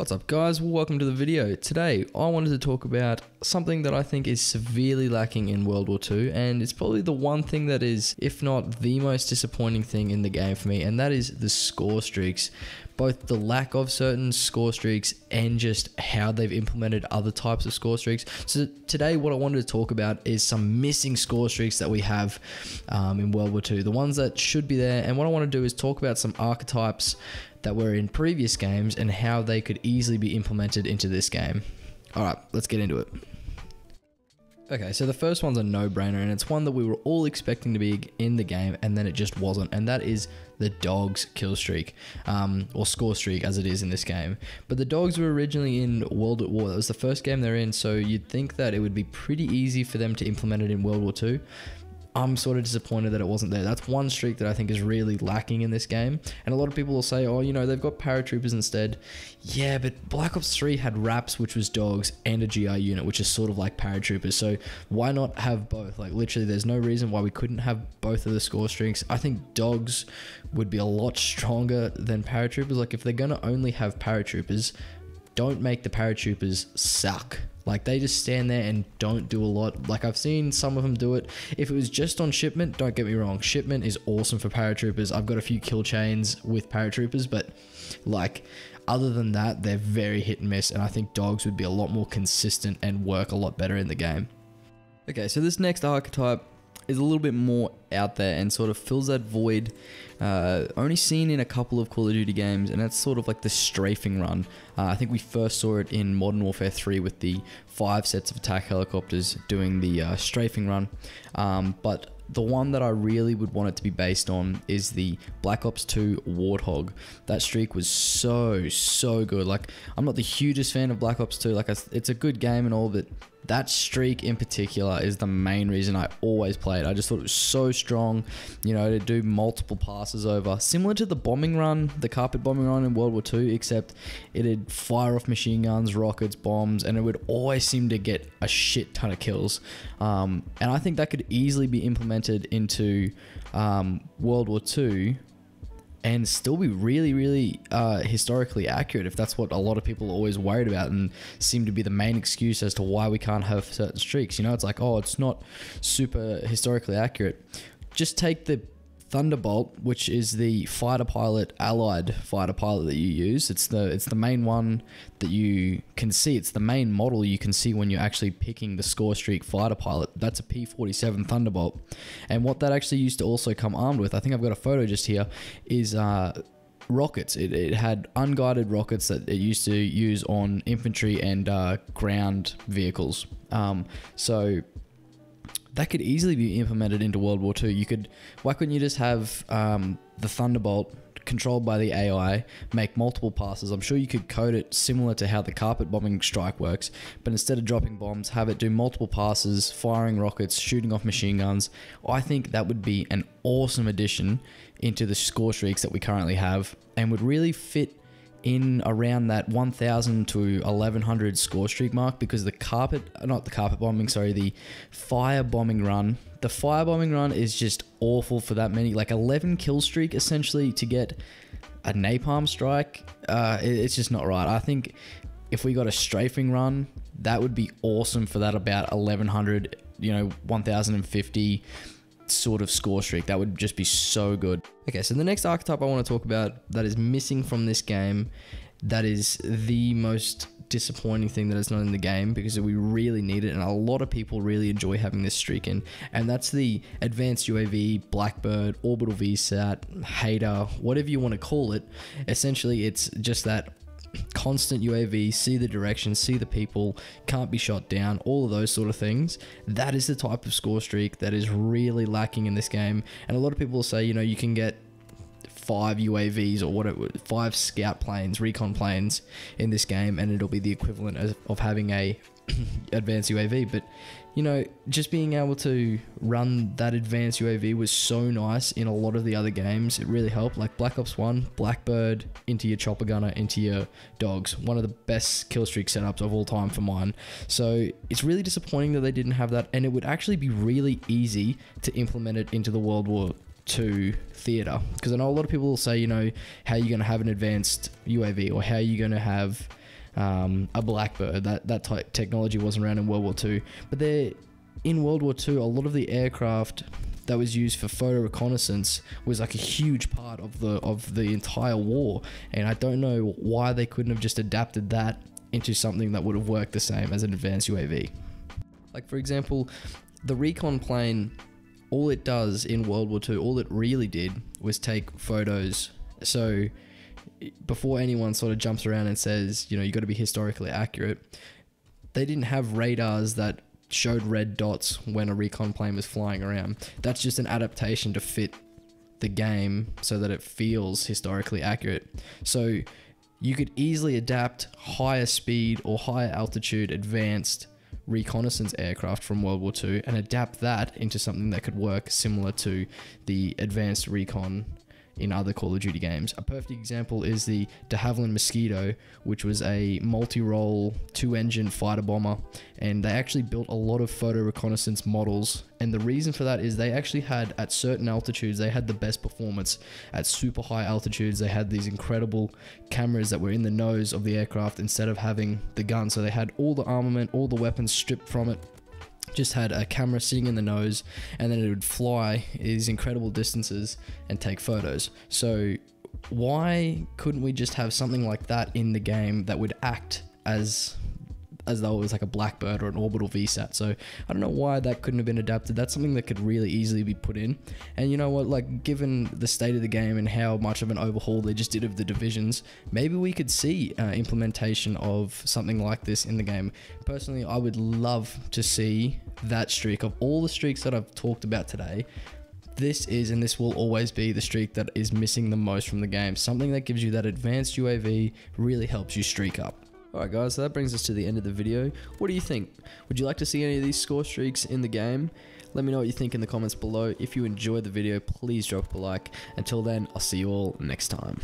What's up guys, welcome to the video. Today I wanted to talk about something that I think is severely lacking in World War II, and it's probably the one thing that is, if not the most disappointing thing in the game for me, and that is the score streaks. Both the lack of certain score streaks and just how they've implemented other types of score streaks. So today what I wanted to talk about is some missing score streaks that we have in World War II, the ones that should be there, and what I want to do is talk about some archetypes that were in previous games and how they could easily be implemented into this game. Alright, let's get into it. Okay, so the first one's a no-brainer, and it's one that we were all expecting to be in the game, and then it just wasn't, and that is the dogs kill streak, or score streak as it is in this game. But the dogs were originally in World at War. That was the first game they're in, so you'd think that it would be pretty easy for them to implement it in World War II. I'm sort of disappointed that it wasn't there. That's one streak that I think is really lacking in this game. And a lot of people will say, oh, you know, they've got paratroopers instead. Yeah, but Black Ops 3 had RAPs, which was dogs, and a GI unit, which is sort of like paratroopers. So why not have both? Like, literally, there's no reason why we couldn't have both of the score streaks. I think dogs would be a lot stronger than paratroopers. Like, if they're going to only have paratroopers, don't make the paratroopers suck. Like, they just stand there and don't do a lot. Like, I've seen some of them do it. If it was just on shipment, don't get me wrong, shipment is awesome for paratroopers. I've got a few kill chains with paratroopers, but like, other than that, they're very hit and miss, and I think dogs would be a lot more consistent and work a lot better in the game. Okay, so this next archetype is a little bit more out there and sort of fills that void, only seen in a couple of Call of Duty games, and that's sort of like the strafing run. I think we first saw it in Modern Warfare 3 with the 5 sets of attack helicopters doing the strafing run, but the one that I really would want it to be based on is the Black Ops 2 Warthog. That streak was so good. Like, I'm not the hugest fan of Black Ops 2. Like, it's a good game and all, but that streak in particular is the main reason I always play it. I just thought it was so strong, you know, to do multiple passes over. Similar to the bombing run, the carpet bombing run in World War II, except it'd fire off machine guns, rockets, bombs, and it would always seem to get a shit ton of kills. And I think that could easily be implemented into World War II and still be really historically accurate, if that's what a lot of people are always worried about and seem to be the main excuse as to why we can't have certain streaks. You know, it's like, oh, it's not super historically accurate. Just take the Thunderbolt, which is the fighter pilot, allied fighter pilot that you use. It's the main one that you can see. It's the main model you can see when you're actually picking the score streak fighter pilot. That's a P-47 Thunderbolt. And what that actually used to also come armed with, I think I've got a photo just here, is rockets. It had unguided rockets that it used to use on infantry and ground vehicles. So that could easily be implemented into World War II. Why couldn't you just have the Thunderbolt controlled by the AI, make multiple passes? I'm sure you could code it similar to how the carpet bombing strike works, but instead of dropping bombs, have it do multiple passes, firing rockets, shooting off machine guns. I think that would be an awesome addition into the score streaks that we currently have, and would really fit in around that 1000 to 1100 score streak mark, because the fire bombing run, is just awful for that many, like 11 kill streak essentially to get a napalm strike. It's just not right. I think if we got a strafing run, that would be awesome for that about 1100, you know, 1050 sort of score streak. That would just be so good. Okay, so the next archetype I want to talk about that is missing from this game, that is the most disappointing thing that it's not in the game, because we really need it and a lot of people really enjoy having this streak in, and that's the advanced UAV, Blackbird, orbital VSAT, Hater, whatever you want to call it. Essentially, it's just that constant UAV, see the direction, see the people, can't be shot down, all of those sort of things. That is the type of score streak that is really lacking in this game. And a lot of people will say, you know, you can get 5 UAVs or whatever, 5 scout planes, recon planes in this game, and it'll be the equivalent of having a advanced UAV. But you know, just being able to run that advanced UAV was so nice in a lot of the other games. It really helped. Like Black Ops 1, Blackbird into your chopper gunner, into your dogs. One of the best kill streak setups of all time for mine. So it's really disappointing that they didn't have that, and it would actually be really easy to implement it into the World War II theater, because I know a lot of people will say, you know, how are you going to have an advanced UAV, or how are you going to have a Blackbird. That type technology wasn't around in World War II. But in World War II, a lot of the aircraft that was used for photo reconnaissance was like a huge part of the entire war. And I don't know why they couldn't have just adapted that into something that would have worked the same as an advanced UAV. Like, for example, the recon plane, all it does in World War II, all it really did was take photos. So before anyone sort of jumps around and says, you know, you got to be historically accurate, they didn't have radars that showed red dots when a recon plane was flying around. That's just an adaptation to fit the game so that it feels historically accurate. So you could easily adapt higher speed or higher altitude advanced reconnaissance aircraft from World War II and adapt that into something that could work similar to the advanced recon in other Call of Duty games. A perfect example is the de Havilland Mosquito, which was a multi-role 2-engine fighter bomber, and they actually built a lot of photo reconnaissance models, and the reason for that is they actually had, at certain altitudes, they had the best performance. At super high altitudes, they had these incredible cameras that were in the nose of the aircraft instead of having the gun, so they had all the armament, all the weapons stripped from it, just had a camera sitting in the nose, and then it would fly these incredible distances and take photos. So why couldn't we just have something like that in the game that would act as though it was like a Blackbird or an orbital VSAT? So I don't know why that couldn't have been adapted. That's something that could really easily be put in. And you know what, like, given the state of the game and how much of an overhaul they just did of the divisions, maybe we could see implementation of something like this in the game. Personally, I would love to see that streak. Of all the streaks that I've talked about today, this is, and this will always be, the streak that is missing the most from the game. Something that gives you that advanced UAV, really helps you streak up. Alright guys, so that brings us to the end of the video. What do you think? Would you like to see any of these score streaks in the game? Let me know what you think in the comments below. If you enjoyed the video, please drop a like. Until then, I'll see you all next time.